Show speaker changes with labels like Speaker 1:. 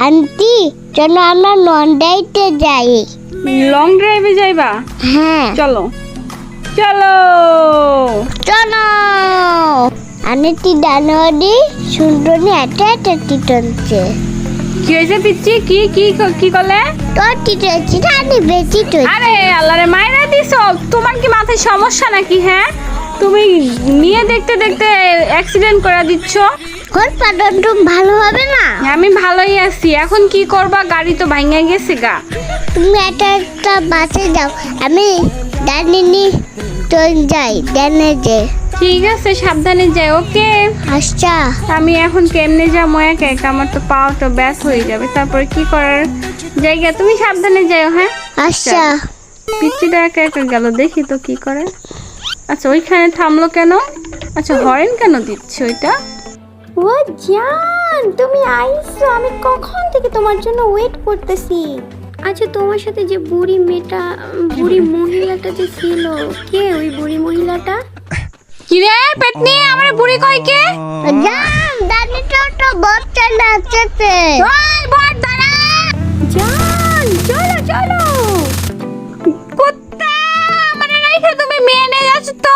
Speaker 1: Aunty চলো আমরা long ড্রাইভে যাই।
Speaker 2: লং ড্রাইভে যাইবা?
Speaker 1: হ্যাঁ
Speaker 2: চলো চলো
Speaker 1: চলো। আন্টি জানুয়ারি সুন্দরী একটা টিটনছে।
Speaker 2: কি হয়েছে পিচ্ছি? কি কি কি করলে?
Speaker 1: তোর টিটনছি রানি বেশি তো।
Speaker 2: আরে আল্লাহ রে, মাইরা দিছো? তোমার কি মাথায় সমস্যা নাকি? হ্যাঁ, তুমি নিয়ে দেখতে দেখতে অ্যাক্সিডেন্ট করে দিচ্ছ।
Speaker 1: ওর পাদনটা ভালো হবে না।
Speaker 2: আমি ভালোই আছি, এখন কি করবা? গাড়ি তো ভাঙা গেছে গা।
Speaker 1: তুমি একটা বাসে যাও, আমি ডানিনি তো যাই ডানে যে।
Speaker 2: ঠিক আছে, সাবধানে যাই। ওকে,
Speaker 1: আচ্ছা
Speaker 2: আমি এখন কেমনে যাবো একা একা? আমার তো পাওয়াটা ব্যাস হয়ে যাবে, তারপরে কি করার জায়গা। তুমি সাবধানে যাও। হ্যাঁ
Speaker 1: আচ্ছা।
Speaker 2: পিচ্চিটা একা একা গেল, দেখি তো কি করে। আচ্ছা, ওইখানে থামলো কেন? আচ্ছা, হরেন কেন দিচ্ছে ওইটা?
Speaker 3: ও জান, তুমি আইছো? আমি কখন থেকে তোমার জন্য ওয়েট করতেছি। আচ্ছা, তোমার সাথে যে বুড়ি মেয়েটা, বুড়ি মহিলাটা যে ছিল, কে ওই বুড়ি মহিলাটা?
Speaker 2: কি রে পেটনি, আমার বুড়ি কই কে?
Speaker 1: জান ডানিটা তো বাচ্চা নাচছে।
Speaker 2: ওই বড় দাঁড়া!
Speaker 3: জান চলো চলো।
Speaker 2: কুত্তা, আমার রাইখা তুমি মেয়ে নিয়ে যাচ্ছ তো?